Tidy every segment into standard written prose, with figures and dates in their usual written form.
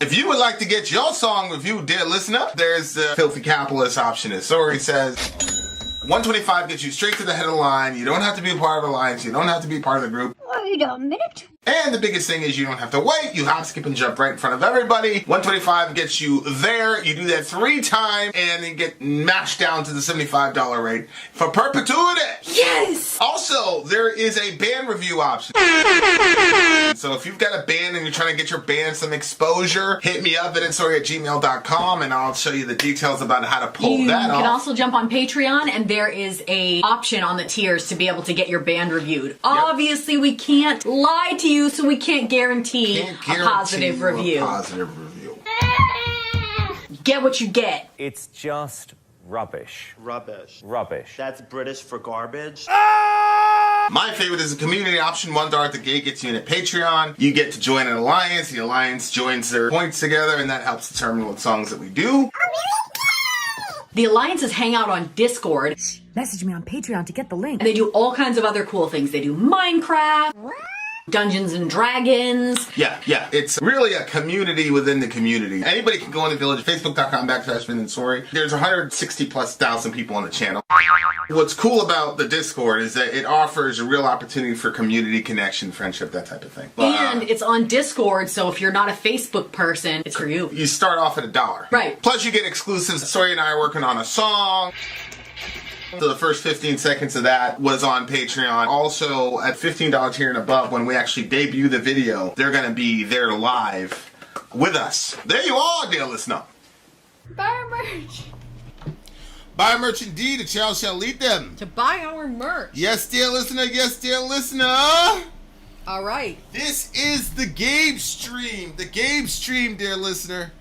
If you would like to get your song reviewed, dear listener, there's the filthy capitalist option. As Sori says, $125 gets you straight to the head of the line. You don't have to be a part of the alliance. You don't have to be part of the group. Wait a minute. And the biggest thing is you don't have to wait. You hop, skip, and jump right in front of everybody. $125 gets you there. You do that 3 times and then get mashed down to the $75 rate for perpetuity. Yes! Also, there is a band review option. So if you've got a band and you're trying to get your band some exposure, hit me up at vinsori@gmail.com and I'll show you the details about how to pull that off. You can also jump on Patreon and there is a option on the tiers to be able to get your band reviewed. Yep. Obviously, we can't lie to you, so we can't guarantee a positive review. Get what you get. It's just rubbish. Rubbish. Rubbish. That's British for garbage. My favorite is the community option. $1 at the gate gets you in a Patreon. You get to join an alliance. The alliance joins their points together, and that helps determine what songs that we do. The alliances hang out on Discord. Message me on Patreon to get the link. And they do all kinds of other cool things. They do Minecraft, Dungeons and Dragons. Yeah. It's really a community within the community. Anybody can go in the village, facebook.com/Vin and Sori. There's 160,000+ people on the channel. What's cool about the Discord is that it offers a real opportunity for community connection, friendship, that type of thing. And it's on Discord, so if you're not a Facebook person, it's for you. You start off at $1. Right. Plus you get exclusives. Sori and I are working on a song. So the first 15 seconds of that was on Patreon. Also, at $15 tier and above, when we actually debut the video, they're going to be there live with us. There you are, dear listener. Buy our merch. Buy merch indeed, a child shall lead them. To buy our merch. Yes, dear listener. Yes, dear listener. All right. This is the Gabe stream. The Gabe stream, dear listener.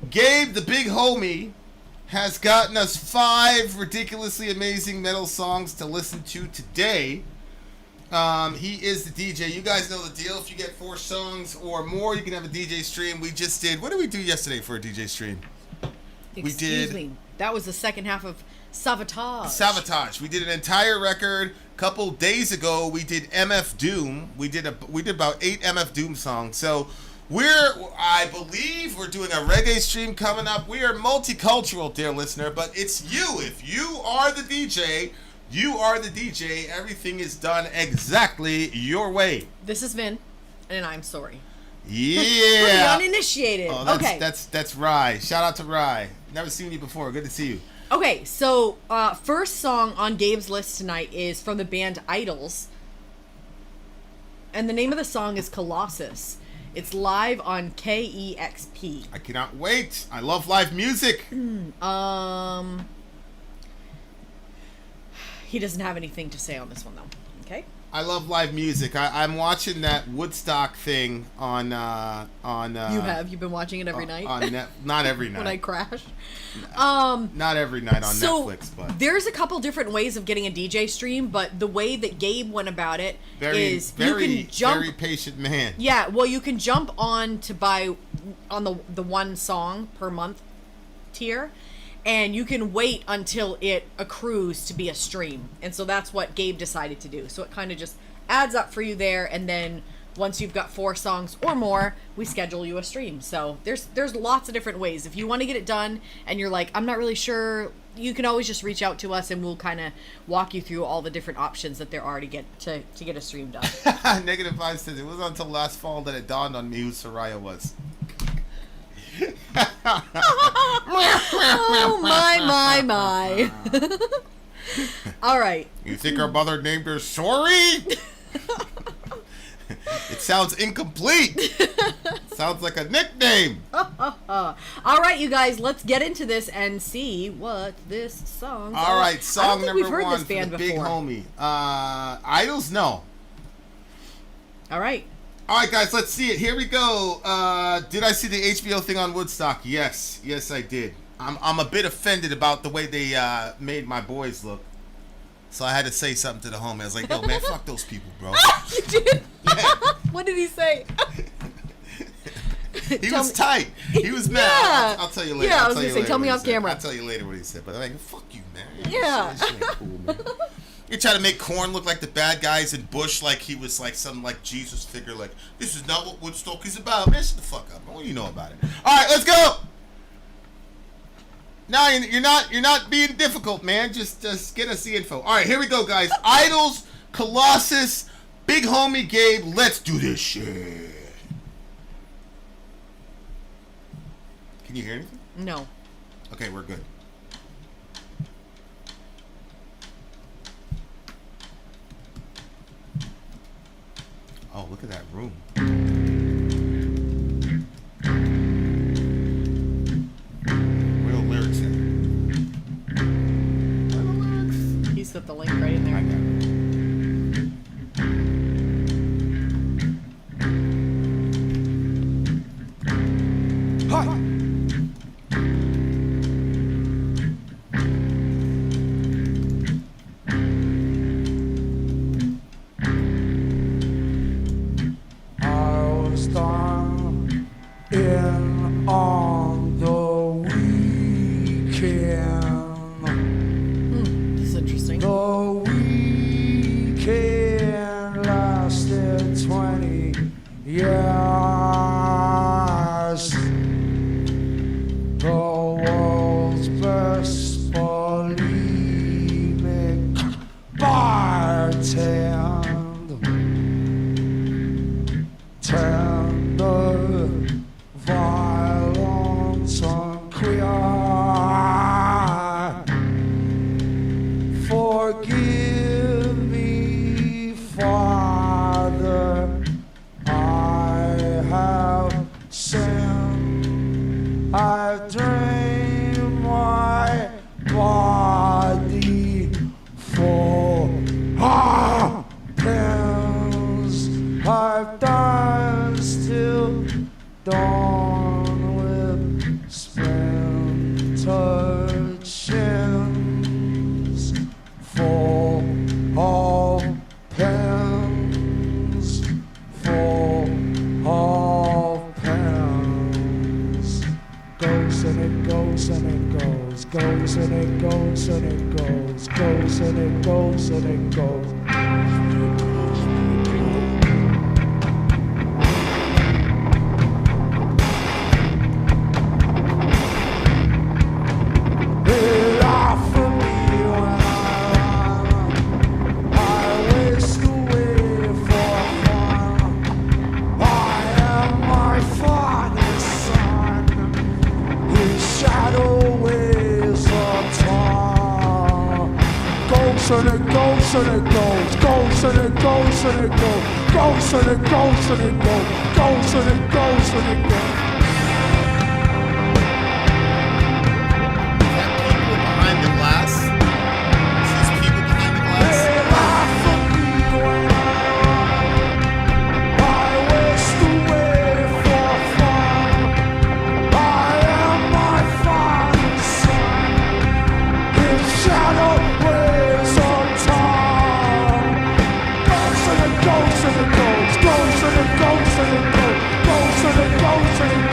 Gabe, the big homie, has gotten us 5 ridiculously amazing metal songs to listen to today. He is the DJ. You guys know the deal. If you get 4 songs or more, you can have a DJ stream. We just did. What did we do yesterday for a DJ stream? Excuse me. That was the second half of Sabotage. We did an entire record. A couple days ago, we did MF Doom. We did about 8 MF Doom songs. So I believe we're doing a reggae stream coming up. We are multicultural, dear listener, but it's you. If you are the DJ, you are the DJ. Everything is done exactly your way. This is Vin, and I'm Sori. Yeah. Pretty uninitiated. Oh, okay. That's Rye. Shout out to Rye. Never seen you before. Good to see you. Okay, so first song on Gabe's list tonight is from the band IDLES, and the name of the song is Colossus. It's live on KEXP. I cannot wait. I love live music. He doesn't have anything to say on this one, though. Okay. I love live music. I'm watching that Woodstock thing on. You've been watching it every night. Not every night. When I crash. Not every night on Netflix, but there's a couple different ways of getting a DJ stream, but the way that Gabe went about it is you can jump. Very patient man. Yeah, well, you can jump on to buy on the one song per month tier. And you can wait until it accrues to be a stream. And so that's what Gabe decided to do. So it kind of just adds up for you there. And then once you've got 4 songs or more, we schedule you a stream. So there's lots of different ways. If you want to get it done and you're like, I'm not really sure, you can always just reach out to us and we'll kind of walk you through all the different options that there are to get a stream done. -5 says, it wasn't until last fall that it dawned on me who Soraya was. Oh, my. All right. You think our mother named her Sori? It sounds incomplete. Sounds like a nickname. All right, you guys, let's get into this and see what this song's All right, song number 1 this for band the big before. homie. IDLES, no. All right. All right, guys, let's see it. Here we go. Did I see the HBO thing on Woodstock? Yes, I did. I'm a bit offended about the way they made my boys look. So I had to say something to the homie. I was like, yo, man, fuck those people, bro. You did? Yeah. What did he say? He was tight. He was mad. Yeah. I'll tell you later. Yeah, I was going to say, tell me off camera. I'll tell you later what he said. But I'm like, fuck you, man. Yeah. This shit ain't cool, man. You try to make Korn look like the bad guys and Bush like he was like some like Jesus figure. Like, this is not what Woodstock is about. Man, shut the fuck up. What do you know about it? All right, let's go. No, you're not being difficult, man. Just get us the info. All right, here we go, guys. IDLES, Colossus, Big Homie Gabe. Let's do this shit. Can you hear anything? No. Okay, we're good. Oh, look at that room. Where the lyrics in? Where the lyrics? He's got the link right in there. I got it. Hi. On the weekend. This is interesting. The weekend lasted 20 years. The world's best bulimic bartend. Tender violence unqueer. Forgive me, Father, I have sinned. I've drained my body for pins. I've done still dawn with splintered shins, full of pins, full of pins. Goes and it goes and it goes, goes and it goes and it goes, goes and it goes and it goes. And it goes and it goes, goes and it goes and it goes, goes and it goes and it goes, goes and it goes and it goes. People behind the glass. These people behind the glass. They laugh at me when I whisked away for fun. I am my father's son. His shadow waves on time. Goes and it goes and it goes, goes and it goes and it goes, goes and it goes and it goes.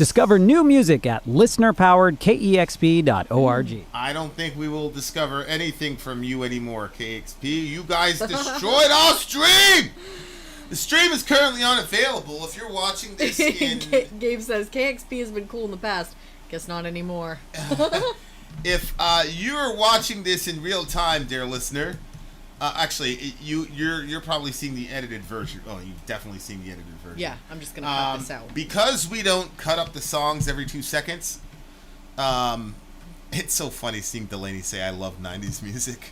Discover new music at listenerpoweredkexp.org. I don't think we will discover anything from you anymore, KXP. You guys destroyed our stream! The stream is currently unavailable. If you're watching this in... Gabe says, KXP has been cool in the past. Guess not anymore. If you're watching this in real time, dear listener... actually, you're probably seeing the edited version. Oh, you've definitely seen the edited version. Yeah, I'm just going to cut this out. Because we don't cut up the songs every 2 seconds, it's so funny seeing Delaney say, I love 90s music.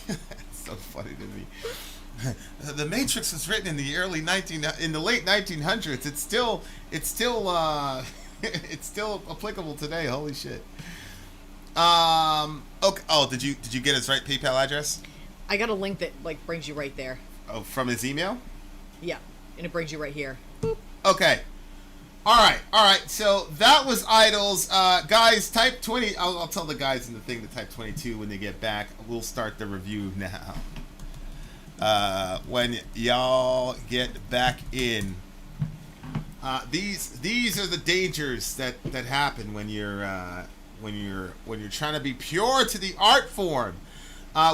It's so funny to me. The Matrix was written in the late 1900s. It's still it's still applicable today. Holy shit. Okay. Oh, did you get his right PayPal address? I got a link that brings you right there. Oh, from his email? Yeah, and it brings you right here. Boop. Okay. All right. So that was IDLES. Guys, type 20. I'll tell the guys in the thing to type 22 when they get back. We'll start the review now. When y'all get back in. These are the dangers that happen when you're trying to be pure to the art form.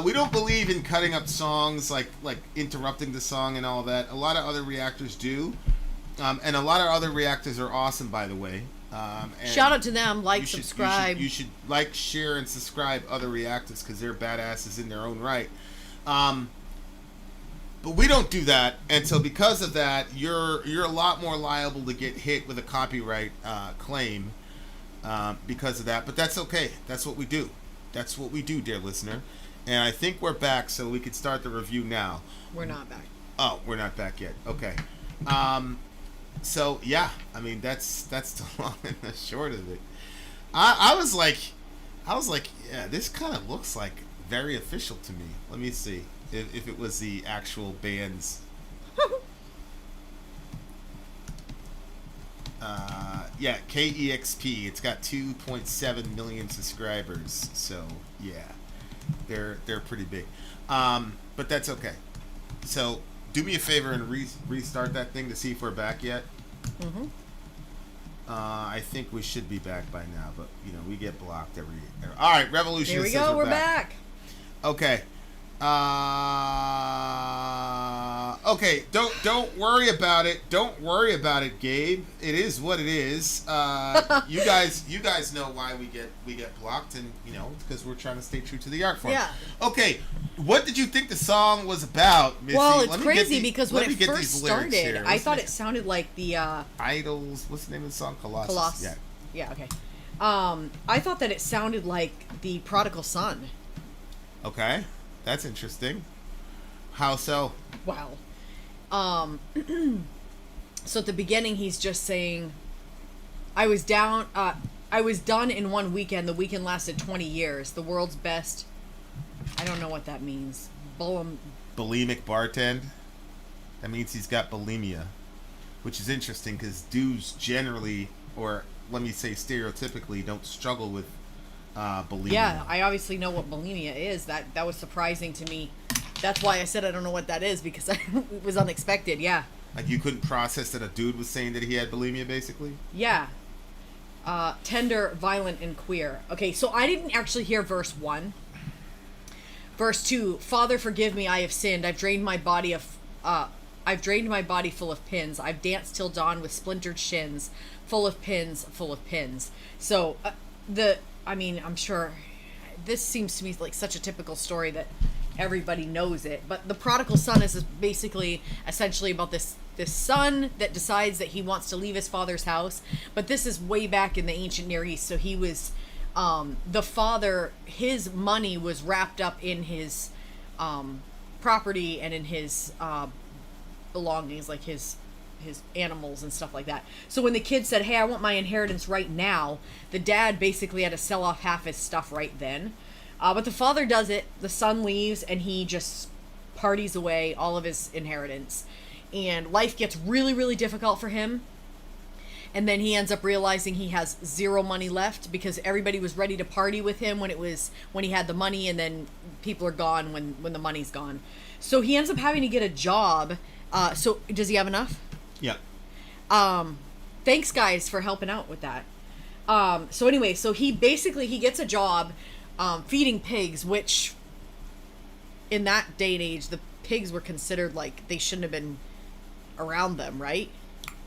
We don't believe in cutting up songs, like interrupting the song and all that. A lot of other reactors do, and a lot of other reactors are awesome, by the way. And shout out to them. Subscribe. You should like, share, and subscribe other reactors because they're badasses in their own right. But we don't do that, and so because of that, you're a lot more liable to get hit with a copyright claim. Because of that, but that's okay. That's what we do. That's what we do, dear listener. And I think we're back, so we can start the review now. We're not back. Oh, we're not back yet. Okay. So yeah, I mean that's the long and the short of it. I was like, yeah, this kind of looks like very official to me. Let me see if it was the actual band's. Yeah, KEXP. It's got 2.7 million subscribers, so yeah, they're pretty big. But that's okay. So do me a favor and restart that thing to see if we're back yet. Mm-hmm. I think we should be back by now, but we get blocked every. All right, Revolution. Here we go. We're back. Okay. Okay, don't worry about it. Don't worry about it, Gabe. It is what it is. You guys know why we get blocked, and because we're trying to stay true to the art form. Yeah. Okay, what did you think the song was about, Missy? Well, it's crazy because when it first started, I thought it sounded like the IDLES. What's the name of the song? Colossus. Colossus. Yeah. Yeah. Okay. I thought that it sounded like the Prodigal Son. Okay. That's interesting. How so? Wow. So at the beginning, he's just saying, I was done in one weekend. The weekend lasted 20 years. The world's best. I don't know what that means. Bulimic bartend. That means he's got bulimia, which is interesting because dudes generally, or let me say stereotypically, don't struggle with bulimia. Yeah, I obviously know what bulimia is. That was surprising to me. That's why I said I don't know what that is, because it was unexpected. Yeah. Like you couldn't process that a dude was saying that he had bulimia, basically? Yeah. Tender, violent, and queer. Okay, so I didn't actually hear verse 1. Verse 2, Father, forgive me, I have sinned. I've drained my body full of pins. I've danced till dawn with splintered shins, full of pins, full of pins. So, I'm sure this seems to me like such a typical story that everybody knows it. But the prodigal son is basically, essentially about this son that decides that he wants to leave his father's house. But this is way back in the ancient Near East. So he was, the father, his money was wrapped up in his property and in his belongings, like his animals and stuff like that. So when the kid said, hey, I want my inheritance right now, the dad basically had to sell off half his stuff right then. But the father does it, the son leaves, and he just parties away all of his inheritance. And life gets really, really difficult for him. And then he ends up realizing he has zero money left because everybody was ready to party with him when he had the money, and then people are gone when the money's gone. So he ends up having to get a job. So does he have enough? Yeah. Thanks, guys, for helping out with that. So anyway, so he gets a job feeding pigs, which in that day and age, the pigs were considered like they shouldn't have been around them, right?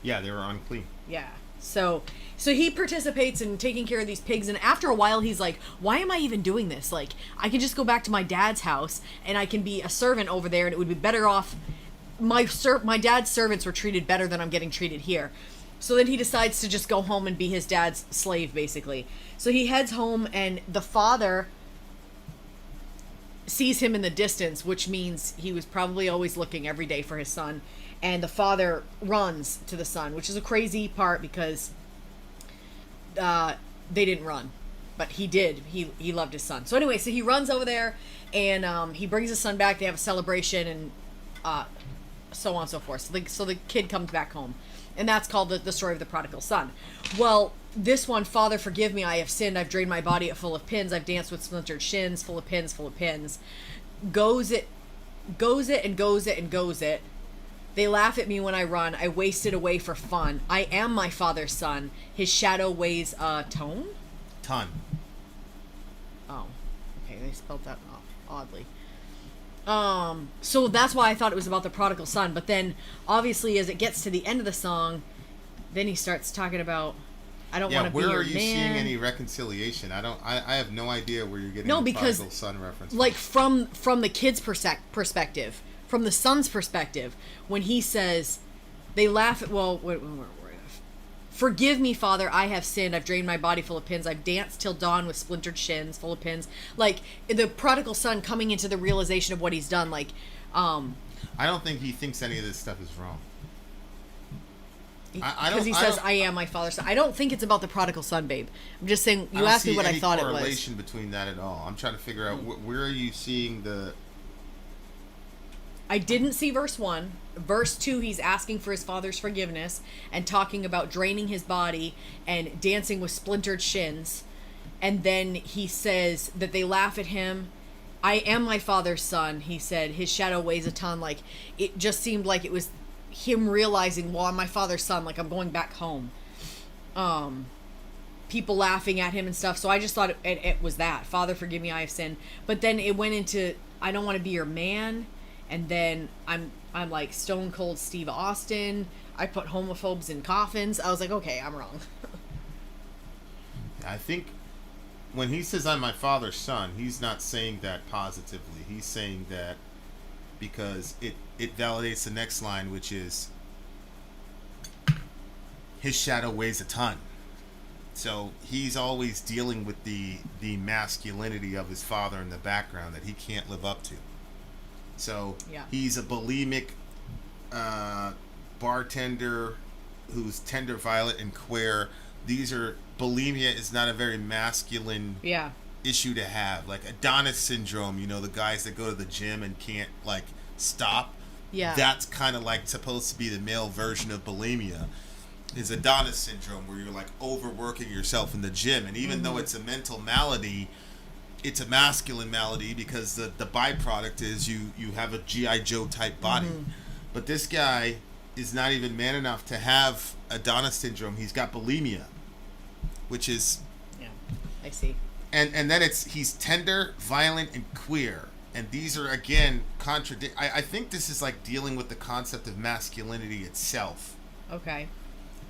Yeah, they were unclean. Yeah. So he participates in taking care of these pigs, and after a while he's like, why am I even doing this? Like, I can just go back to my dad's house and I can be a servant over there, and it would be better off. My dad's servants were treated better than I'm getting treated here. So then he decides to just go home and be his dad's slave, basically. So he heads home, and the father sees him in the distance, which means he was probably always looking every day for his son. And the father runs to the son, which is a crazy part because they didn't run, but he did. He loved his son. So anyway, so he runs over there, and he brings his son back. They have a celebration, and so on and so forth. So the kid comes back home, and that's called the story of the prodigal son. Well, this one, Father, forgive me, I have sinned. I've drained my body full of pins. I've danced with splintered shins, full of pins, full of pins. Goes it. They laugh at me when I run. I waste it away for fun. I am my father's son. His shadow weighs a ton. Oh, okay. They spelled that oddly. So that's why I thought it was about the prodigal son. But then, obviously, as it gets to the end of the song, then he starts talking about, I don't want to be your man. Where are you seeing any reconciliation? I have no idea where you're getting the prodigal son reference. Like from the kid's perspective. From the son's perspective, when he says, they laugh at, forgive me, Father, I have sinned. I've drained my body full of pins. I've danced till dawn with splintered shins, full of pins. Like, the prodigal son coming into the realization of what he's done. Like, I don't think he thinks any of this stuff is wrong. Because he says, I am my father's son. I don't think it's about the prodigal son, babe. I'm just saying, you asked me what I thought it was. I don't see any correlation between that at all. I'm trying to figure out, where are you seeing the... I didn't see verse 1. Verse 2, he's asking for his father's forgiveness and talking about draining his body and dancing with splintered shins. And then he says that they laugh at him. I am my father's son, he said. His shadow weighs a ton. Like, it just seemed like it was him realizing, well, I'm my father's son. Like, I'm going back home. People laughing at him and stuff. So I just thought it was that. Father, forgive me, I have sinned. But then it went into, I don't want to be your man. And then I'm like Stone Cold Steve Austin. I put homophobes in coffins. I was like, okay, I'm wrong. I think when he says I'm my father's son, he's not saying that positively. He's saying that because it validates the next line, which is his shadow weighs a ton. So he's always dealing with the masculinity of his father in the background that he can't live up to. So he's a bulimic bartender who's tender, violent, and queer. Bulimia is not a very masculine issue to have. Like Adonis syndrome, the guys that go to the gym and can't like stop. Yeah. That's kind of like supposed to be the male version of bulimia. Is Adonis syndrome, where you're like overworking yourself in the gym, and even though it's a mental malady, it's a masculine malady because the byproduct is you have a G.I. Joe type body. But this guy is not even man enough to have Adonis syndrome. He's got bulimia, which is... Yeah, I see. And then he's tender, violent, and queer. And these are, again, I think this is like dealing with the concept of masculinity itself. Okay.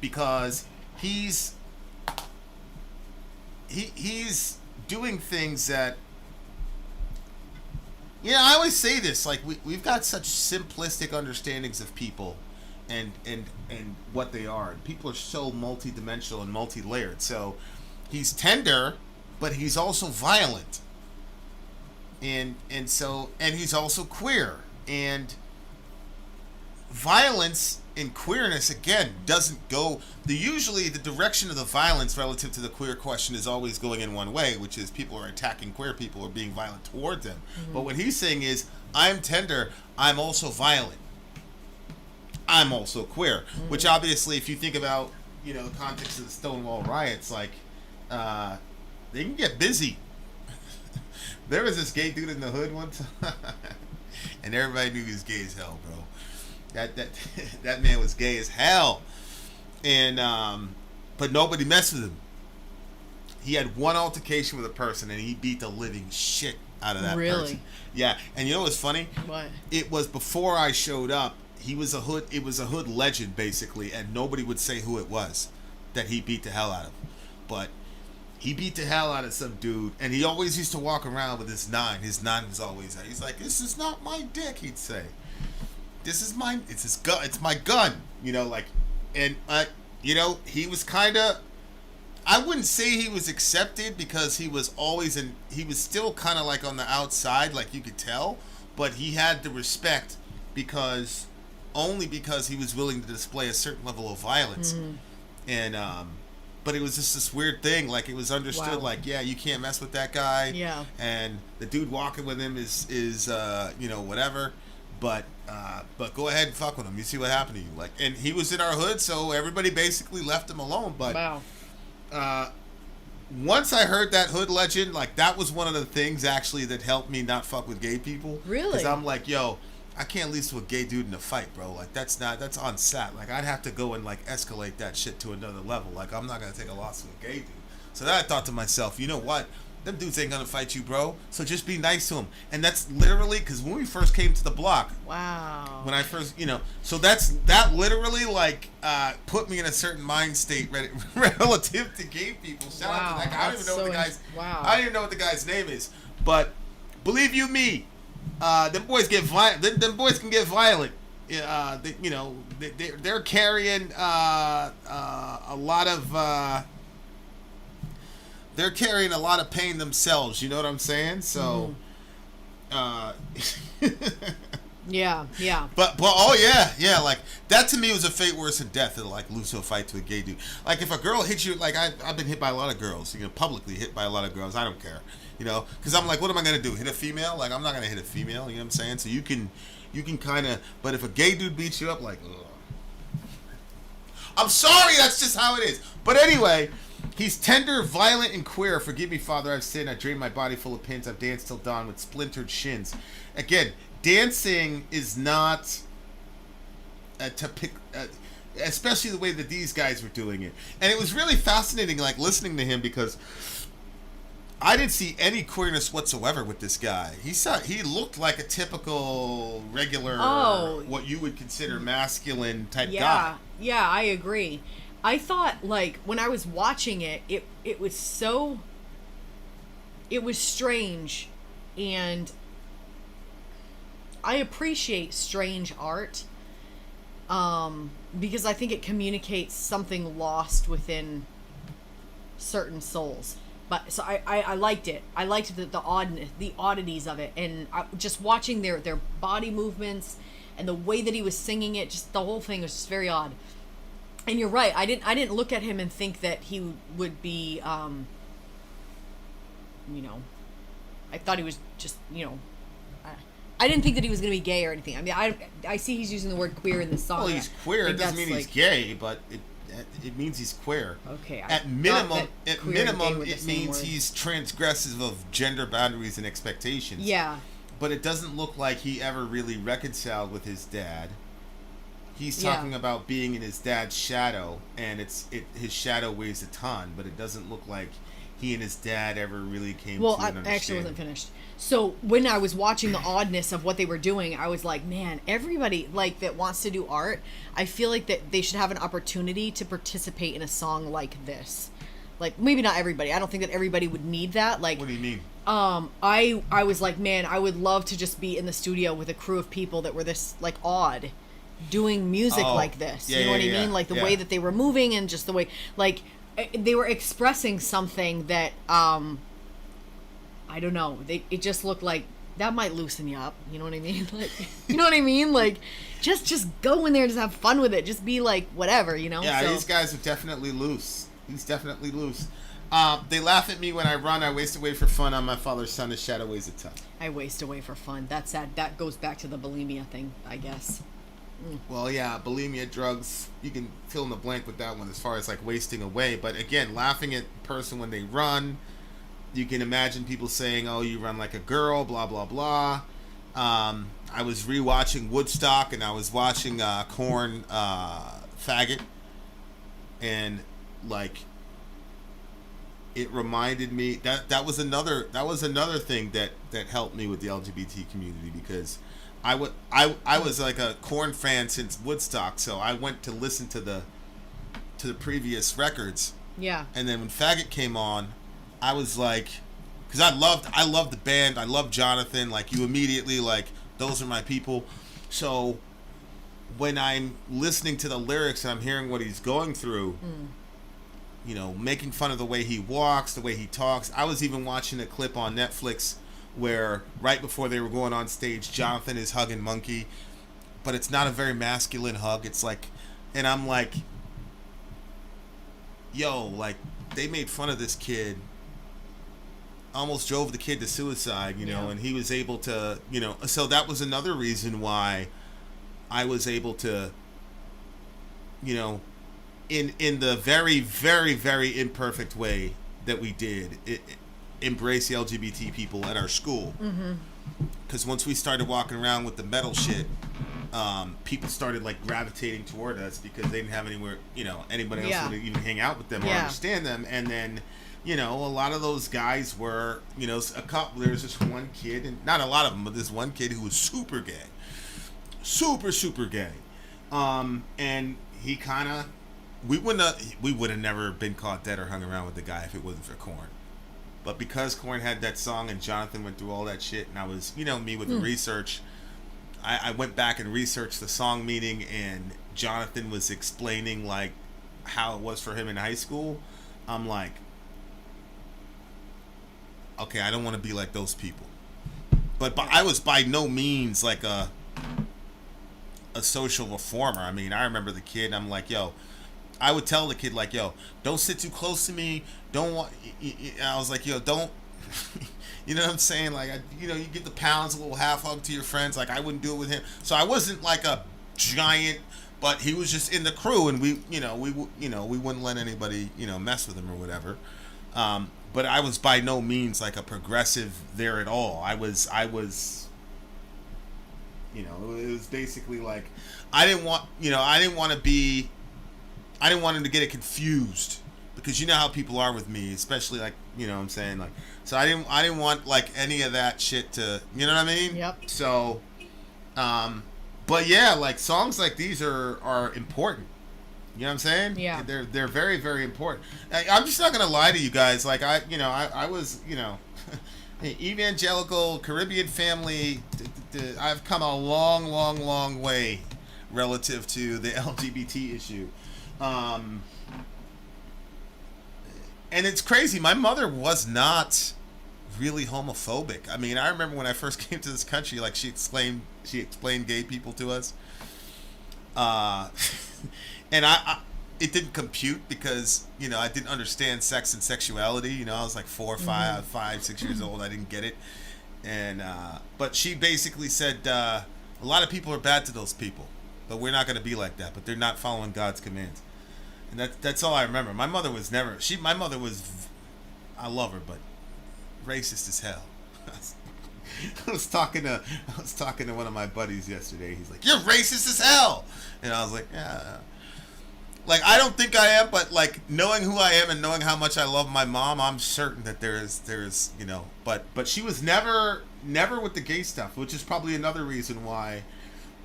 Because he's doing things that, I always say this, like we've got such simplistic understandings of people and what they are, and people are so multidimensional and multi-layered. So he's tender, but he's also violent, and he's also queer, and violence and queerness, again, doesn't go... Usually the direction of the violence relative to the queer question is always going in one way, which is people are attacking queer people or being violent towards them. But what he's saying is, I'm tender, I'm also violent. I'm also queer. Which obviously, if you think about, the context of the Stonewall riots, like, they can get busy. There was this gay dude in the hood one time, and everybody knew he was gay as hell, bro. That man was gay as hell. and but nobody messed with him. He had one altercation with a person, and he beat the living shit out of that person. Yeah, and you know what's funny? What? It was before I showed up. He was a hood. It was a hood legend, basically, and nobody would say who it was that he beat the hell out of. But he beat the hell out of some dude, and he always used to walk around with his 9. His 9 was always out. He's like, "This is not my dick," he'd say. "This is mine. It's his gun. It's my gun." You know, like, and you know, he was kind of. I wouldn't say he was accepted because he was always in. He was still kind of like on the outside, like you could tell, but he had the respect because only because he was willing to display a certain level of violence, and but it was just this weird thing. Like, it was understood, like, yeah, you can't mess with that guy. Yeah. And the dude walking with him is you know, whatever. But go ahead and fuck with him. You see what happened to you. Like, and he was in our hood, so everybody basically left him alone. But once I heard that hood legend, like, that was one of the things actually that helped me not fuck with gay people. Really? Because I'm like, yo, I can't lose to a gay dude in a fight, bro. Like, that's on set. Like, I'd have to go and, like, escalate that shit to another level. Like, I'm not going to take a loss to a gay dude. So then I thought to myself, you know what? Them dudes ain't going to fight you, bro. So just be nice to them. And that's literally, because when we first came to the block. Wow. When I first, you know, so that literally, like, put me in a certain mind state relative to gay people. Shout out to that guy. I don't even know what the guy's, I don't even know what the guy's name is. But believe you me, them boys get violent. Them boys can get violent. You know, they're carrying a lot of. They're carrying a lot of pain themselves. You know what I'm saying? So. Yeah. But yeah, like, that to me was a fate worse than death, to, like, lose to a fight to a gay dude. Like, if a girl hits you, like, I've been hit by a lot of girls, you know, publicly hit by a lot of girls. I don't care, you know, because I'm like, what am I gonna do? Hit a female? Like, I'm not gonna hit a female. You know what I'm saying? So you can kind of, but if a gay dude beats you up, like, ugh. I'm sorry, that's just how it is. But anyway. He's tender, violent, and queer. Forgive me, Father, I've sinned. I drained my body full of pins. I've danced till dawn with splintered shins. Again, dancing is not to pick, especially the way that these guys were doing it. And it was really fascinating, like, listening to him, because I didn't see any queerness whatsoever with this guy. He looked like a typical, regular, what you would consider masculine type guy. Yeah, I agree. I thought, like, when I was watching it, it was strange, and I appreciate strange art, because I think it communicates something lost within certain souls. But so I liked it. I liked the oddness, the oddities of it, and just watching their body movements and the way that he was singing it. Just the whole thing was just very odd. And you're right. I didn't look at him and think that he would be, you know, I thought he was just, you know, I didn't think that he was going to be gay or anything. I mean, I see he's using the word queer in this song. Well, he's queer. It doesn't mean he's gay, but it means he's queer. Okay. At minimum, it means he's transgressive of gender boundaries and expectations. Yeah. But it doesn't look like he ever really reconciled with his dad. He's talking about being in his dad's shadow, and his shadow weighs a ton, but it doesn't look like he and his dad ever really came to an understanding. I actually wasn't finished. So when I was watching the oddness of what they were doing, I was like, man, everybody, like, that wants to do art, I feel like that they should have an opportunity to participate in a song like this. Like, maybe not everybody. I don't think that everybody would need that. Like, what do you mean? I was like, man, I would love to just be in the studio with a crew of people that were this, like, odd, doing music like this. You know what I mean? Like, the way that they were moving, and just the way, like, they were expressing something that, I don't know. It just looked like that might loosen you up. You know what I mean? Like, you know what I mean? Like, just go in there and just have fun with it. Just be like, whatever, you know? Yeah, these guys are definitely loose. He's definitely loose. They laugh at me when I run. I waste away for fun on my father's son. His shadow weighs a ton. I waste away for fun. That's sad. That goes back to the bulimia thing, I guess. Well, yeah, bulimia, drugs, you can fill in the blank with that one as far as, like, wasting away. But again, laughing at a person when they run, you can imagine people saying, oh, you run like a girl, blah, blah, blah. I was rewatching Woodstock, and I was watching Korn, Faggot. and like it reminded me that was another thing that helped me with the LGBT community, because I was like a Korn fan since Woodstock, so I went to listen to the previous records. Yeah. And then when Faggot came on, I was like, because I loved the band, I loved Jonathan. Like, you immediately like, those are my people. So when I'm listening to the lyrics and I'm hearing what he's going through, you know, making fun of the way he walks, the way he talks. I was even watching a clip on Netflix where right before they were going on stage, Jonathan is hugging Monkey, but it's not a very masculine hug. It's like, and I'm like, yo, like, they made fun of this kid, almost drove the kid to suicide, you know, and he was able to, you know, so that was another reason why I was able to, you know, in the very, very, very imperfect way that we did, embrace the LGBT people at our school. Because once we started walking around with the metal shit, people started like gravitating toward us because they didn't have anywhere, you know, anybody else would even hang out with them or understand them. And then, you know, a lot of those guys were, you know, there's this one kid, and not a lot of them, but this one kid who was super gay, super gay. And he kind of, we would have never been caught dead or hung around with the guy if it wasn't for Korn. But because Korn had that song and Jonathan went through all that shit, and I was, you know, me with the research, I went back and researched the song meaning, and Jonathan was explaining like how it was for him in high school. I'm like, okay, I don't want to be like those people. But I was by no means like a social reformer. I mean, I remember the kid, I'm like, yo, I would tell the kid like, yo, don't sit too close to me. Don't want. I was like, yo, don't. You know what I'm saying? Like, you know, you give the pounds a little half hug to your friends. Like, I wouldn't do it with him. So I wasn't like a giant, but he was just in the crew, and we wouldn't let anybody, you know, mess with him or whatever. But I was by no means like a progressive there at all. I was, you know, it was basically like, I didn't want him to get it confused, because you know how people are with me, especially like, you know what I'm saying, like, so I didn't want like any of that shit to, you know what I mean? Yep. So, but yeah, like songs like these are important. You know what I'm saying? Yeah. They're very, very important. I'm just not gonna lie to you guys. Like I was, you know, evangelical Caribbean family. I've come a long way relative to the LGBT issue. And it's crazy. My mother was not really homophobic. I mean, I remember when I first came to this country, like she explained gay people to us. And it didn't compute because, you know, I didn't understand sex and sexuality. You know, I was like 4, 5, 6 years old. I didn't get it. And, but she basically said, a lot of people are bad to those people, but we're not going to be like that. But they're not following God's commands. And that's all I remember. My mother was never, I love her, but racist as hell. I was talking to one of my buddies yesterday. He's like, "You're racist as hell," and I was like, "Yeah." Like, I don't think I am, but like knowing who I am and knowing how much I love my mom, I'm certain that there's you know. But she was never with the gay stuff, which is probably another reason why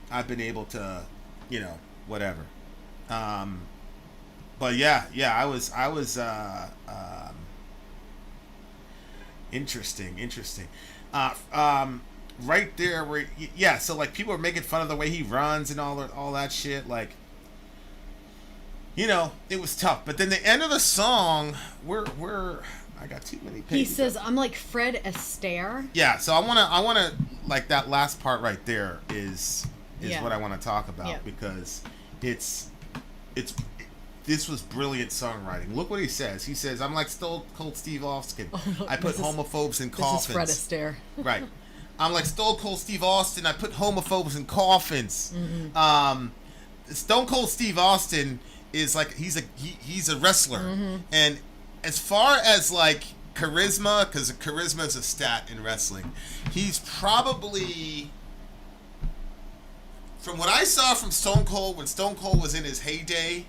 I've been able to, you know, whatever. But yeah, I was interesting. Right there where, yeah, so like people are making fun of the way he runs and all that shit, like, you know, it was tough. But then the end of the song, I got too many pages. He says, "I'm like Fred Astaire." Yeah, so I wanna like that last part right there is what I want to talk about, because this was brilliant songwriting. Look what he says. He says, "I'm like Stone Cold Steve Austin. I put homophobes in coffins." This is Fred Astaire. Right. I'm like Stone Cold Steve Austin. I put homophobes in coffins. Stone Cold Steve Austin is like, he's a wrestler. And as far as like charisma, because charisma is a stat in wrestling, he's probably, from what I saw from Stone Cold, when Stone Cold was in his heyday,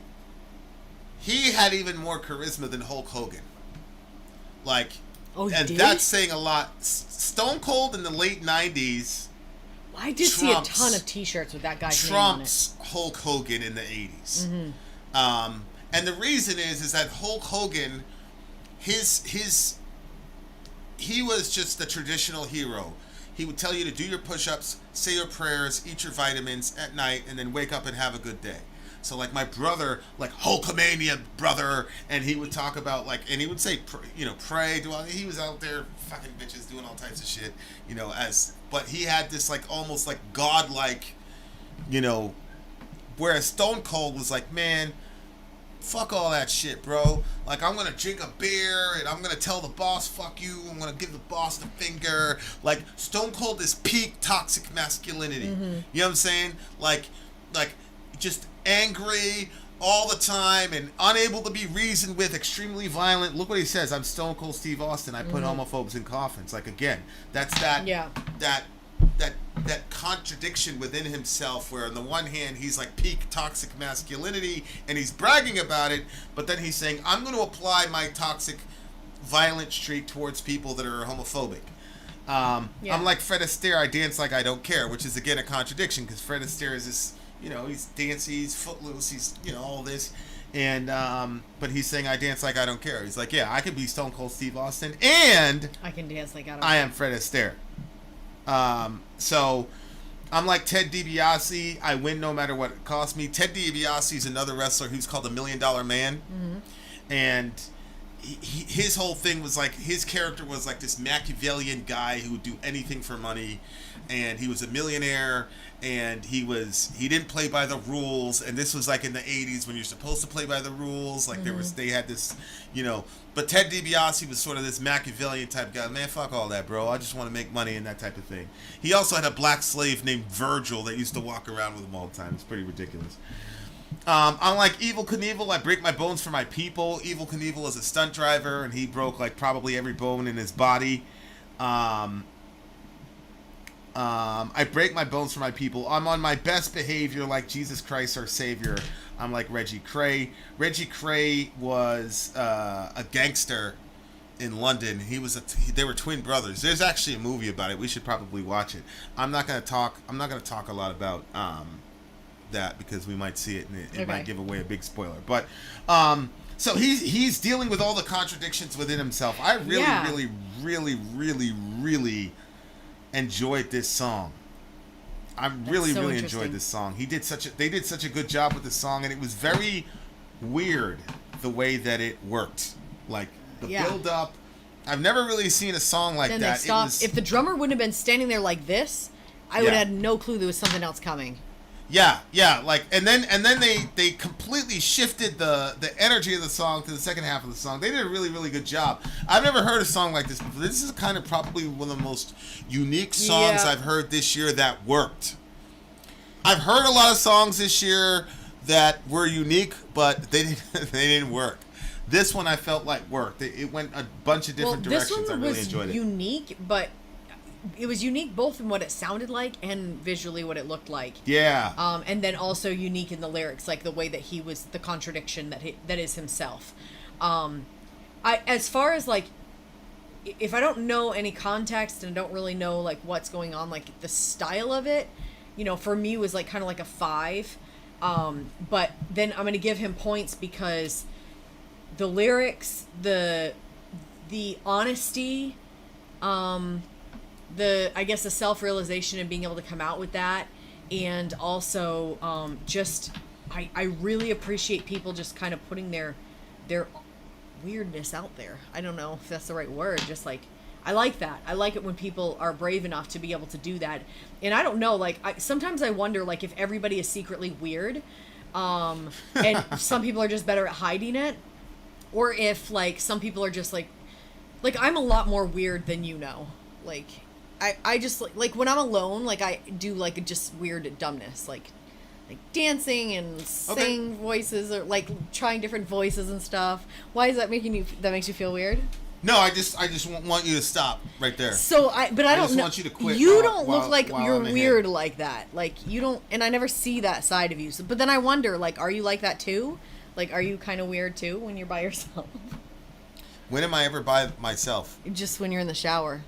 he had even more charisma than Hulk Hogan. Like, and did? that's saying a lot. Stone Cold in the late 90s. I did see a ton of T-shirts with that guy's name on it. Trumps Hulk Hogan in the 80s. And the reason is that Hulk Hogan, he was just the traditional hero. He would tell you to do your push-ups, say your prayers, eat your vitamins at night, and then wake up and have a good day. So, like, my brother, like, Hulkamania brother, and he would talk about, like, and he would say, pray, he was out there fucking bitches doing all types of shit, but he had this, like, almost, like, godlike, whereas Stone Cold was like, man, fuck all that shit, bro. Like, I'm gonna drink a beer, and I'm gonna tell the boss, fuck you, I'm gonna give the boss the finger. Like, Stone Cold is peak toxic masculinity. You know what I'm saying? Like, just angry all the time and unable to be reasoned with, extremely violent. Look what he says. I'm Stone Cold Steve Austin. I put homophobes in coffins. Like, again, that's that contradiction within himself, where on the one hand he's like peak toxic masculinity and he's bragging about it, but then he's saying, I'm going to apply my toxic violent streak towards people that are homophobic. I'm like Fred Astaire. I dance like I don't care, which is again a contradiction, because Fred Astaire is this, he's dancey, he's footloose, he's, all this. And, but he's saying, I dance like I don't care. He's like, yeah, I can be Stone Cold Steve Austin, and I can dance like I don't care. I am Fred Astaire. So, I'm like Ted DiBiase. I win no matter what it costs me. Ted DiBiase is another wrestler who's called the $1 Million Man. And his whole thing was like, his character was like this Machiavellian guy who would do anything for money. And he was a millionaire, and he didn't play by the rules. And this was like in the 80s when you're supposed to play by the rules. Like they had this, but Ted DiBiase was sort of this Machiavellian type guy. Man, fuck all that, bro. I just want to make money and that type of thing. He also had a black slave named Virgil that used to walk around with him all the time. It's pretty ridiculous. I'm like Evel Knievel. I break my bones for my people. Evel Knievel is a stunt driver, and he broke like probably every bone in his body. I break my bones for my people. I'm on my best behavior like Jesus Christ our Savior. I'm like Reggie Cray. Reggie Cray was a gangster in London. They were twin brothers. There's actually a movie about it. We should probably watch it. I'm not gonna talk a lot about that, because we might see it and it might give away a big spoiler. But so he's dealing with all the contradictions within himself. I really enjoyed this song. I really enjoyed this song. They did such a good job with the song, and it was very weird the way that it worked. Like the build up. I've never really seen a song like then that. They stopped. If the drummer wouldn't have been standing there like this, I would have had no clue there was something else coming. Yeah, like, and then they completely shifted the energy of the song to the second half of the song. They did a really, really good job. I've never heard a song like this before. This is kind of probably one of the most unique songs I've heard this year that worked. I've heard a lot of songs this year that were unique, but they didn't work. This one I felt like worked. It went a bunch of different directions. I really enjoyed it. This one was unique, but it was unique both in what it sounded like and visually what it looked like. Yeah. And then also unique in the lyrics, like the way that he was the contradiction that is himself. As far as like, if I don't know any context and I don't really know like what's going on, like the style of it, for me was like kind of like a 5. But then I'm gonna give him points because the lyrics, the honesty, I guess the self-realization and being able to come out with that, and also I really appreciate people just kind of putting their weirdness out there. I don't know if that's the right word, just like I like that. I like it when people are brave enough to be able to do that. And I don't know, like sometimes I wonder like if everybody is secretly weird, and some people are just better at hiding it, or if like some people are just like I'm a lot more weird than like I just like when I'm alone, like I do like just weird dumbness, like dancing and sing voices, or like trying different voices and stuff. Why is that that makes you feel weird? No, I just want you to stop right there. So I don't know. Want you to quit. You don't look like you're weird like that. Like you don't, and I never see that side of you. So, but then I wonder, like, are you like that too? Like, are you kind of weird too when you're by yourself? When am I ever by myself? Just when you're in the shower.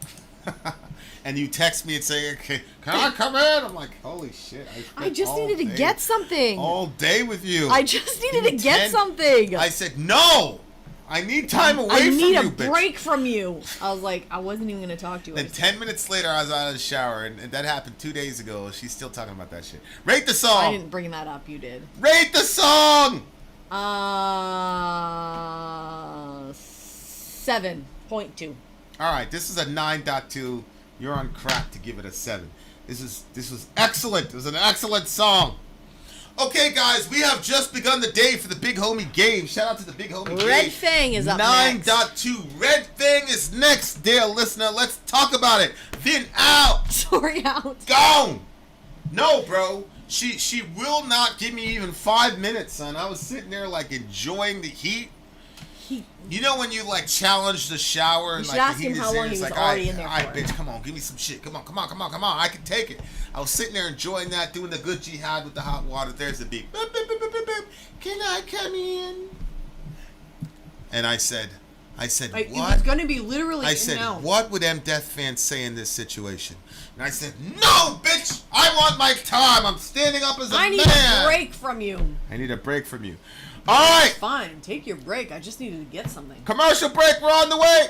And you text me and say, okay, can I come in? I'm like, holy shit. I just needed to get something. All day with you. I just needed to get something. I said, no. I need time away from you, I need a bitch. break from you. I was like, I wasn't even going to talk to you. Then 10 minutes later, I was out of the shower, and that happened 2 days ago. She's still talking about that shit. Rate the song. I didn't bring that up. You did. Rate the song. 7.2. All right, this is a 9.2. You're on crack to give it a 7. This was excellent. It was an excellent song. Okay, guys, we have just begun the day for the Big Homie game. Shout out to the Big Homie game. Red Fang is up next. 9.2. Red Fang is next, dear listener. Let's talk about it. Vin out. Sorry, out. Gone. No, bro. She will not give me even 5 minutes, son. I was sitting there like enjoying the heat. You know when you like challenge the shower and should like ask the heat him how is long there, he it's was like, already in there all right, for. bitch, come on, give me some shit. Come on. I can take it. I was sitting there enjoying that, doing the good jihad with the hot water. There's the beep. Boop, boop, boop, boop, boop, boop. Can I come in? And I said, Like, what? it was going to be literally. I said, no. what would M. Death fans say in this situation? And I said, no, bitch! I want my time! I'm standing up as a man! I need a break from you. I need a break from you. All right! Fine, take your break. I just needed to get something. Commercial break, we're on the way!